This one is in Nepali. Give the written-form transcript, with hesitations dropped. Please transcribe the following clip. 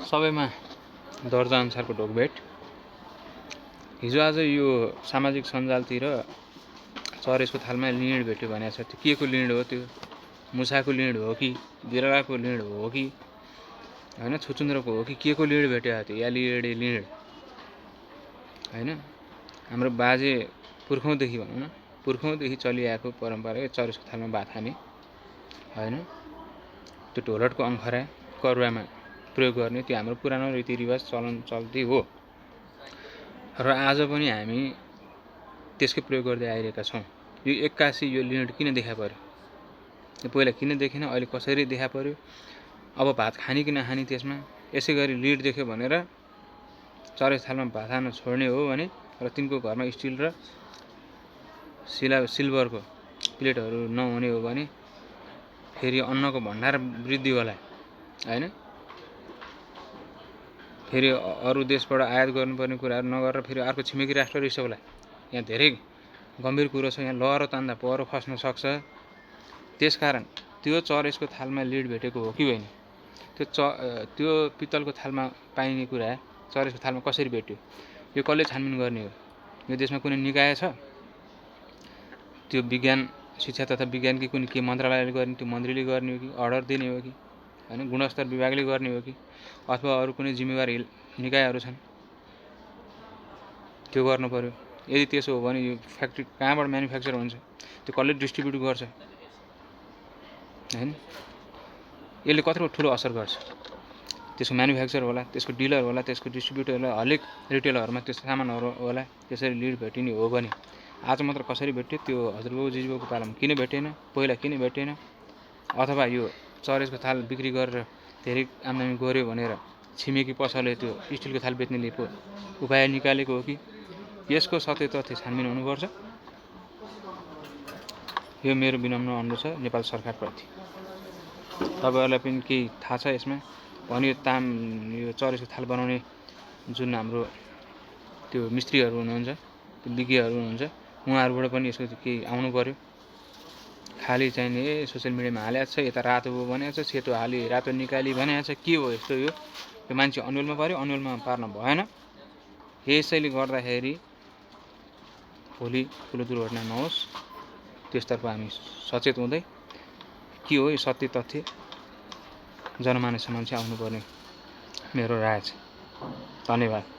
सबैमा दर्जा अनुसारको ढोगभेट। हिजो आज यो सामाजिक सञ्जालतिर चरेसको थालमा लिँड भेट्यो भनेको छ। त्यो के को लिँड हो? त्यो मुसाको लिँड हो कि बिरलाको लिँड हो कि होइन छुचुन्द्रको हो कि के को लिँड भेट्यो? त्यो यालिएडे लिँड होइन। हाम्रो बाजे पुर्खौँदेखि भनौँ न, पुर्खौँदेखि चलिआएको परम्परा चरेसको थालमा भात खाने होइन। त्यो ढोलटको अङ्खरा करुवामा प्रयोग गर्ने त्यो हाम्रो पुरानो रीतिरिवाज चलन चल्ती हो र आज पनि हामी त्यसकै प्रयोग गर्दै आइरहेका छौँ। यो 81 यो लिँड किन देखा पर्यो? यो पहिला किन देखेन, अहिले कसरी देखा पर्यो? अब भात खाने कि नखाने त्यसमा यसै गरी लिँड देख्यो भनेर चरेस थालमा भात खान छोड्ने हो भने र तिनको घरमा स्टिल र सिल्भरको प्लेटहरू नहुने हो भने फेरि अन्नको भण्डार वृद्धि होला होइन। फेरि अरू देशबाट आयात गर्नुपर्ने कुराहरू नगरेर फेरि अर्को छिमेकी राष्ट्र रिस होला। यहाँ धेरै गम्भीर कुरो छ। यहाँ लहरो तान्दा पहरो खस्न सक्छ। त्यसकारण त्यो चरेसको थालमा लिँड भेटेको हो कि होइन? त्यो पित्तलको थालमा पाइने कुरा चरेसको थालमा कसरी भेट्यो? यो कसले छानबिन गर्ने हो? यो देशमा कुनै निकाय छ? त्यो विज्ञान शिक्षा तथा विज्ञानकी कुनै के मन्त्रालयले गर्ने, त्यो मन्त्रीले गर्ने हो कि अर्डर दिने हो कि होइन, गुणस्तर विभागले गर्ने हो कि अथवा अरू कुनै जिम्मेवार निकायहरू छन्? त्यो गर्नु पर्यो। यदि त्यसो हो भने यो फ्याक्ट्री कहाँबाट म्यानुफ्याक्चर हुन्छ? त्यो कसले डिस्ट्रिब्युट गर्छ होइन? यसले कत्रो ठुलो असर गर्छ? त्यसको म्यानुफ्याक्चर होला, त्यसको डिलर होला, त्यसको डिस्ट्रिब्युटर होला, हरेक रिटेलहरूमा त्यो सामानहरू होला। त्यसरी लिँड भेटिने हो भने आज मात्र कसरी भेट्यो? त्यो हजुरबाबु जिजुबाबुको पालामा किन भेटेन? पहिला किन भेटेन? अथवा यो चरेसको थाल बिक्री गरेर धेरै आम्दानी गर्यो भनेर छिमेकी पसलले त्यो स्टिलको थाल बेच्नेले पो उपाय निकालेको हो कि? यसको सत्य तथ्य छानबिन हुनुपर्छ। यो मेरो विनम्र अनुरोध छ नेपाल सरकारप्रति। तपाईँहरूलाई पनि केही थाहा छ यसमा भने यो चरेसको थाल बनाउने जुन हाम्रो त्यो मिस्त्रीहरू हुनुहुन्छ, त्यो विज्ञहरू हुनुहुन्छ, उहाँहरूबाट पनि यसको केही आउनु पर्यो। खाली चाहिने सोसियल मिडियामा हालेको छ, यता रातो भनेको छ, सेतो हाली रातो निकाली भनेको छ, के हो यस्तो? यो मान्छे अन्यलमा पर्यो, अन्यलमा पार्न भएन। यसैले गर्दाखेरि भोलि ठुलो दुर्घटना नहोस् त्यसतर्फ हामी सचेत हुँदै के हो यो सत्य तथ्य जनमानसमा चाहिँ आउनुपर्ने मेरो राय छ। धन्यवाद।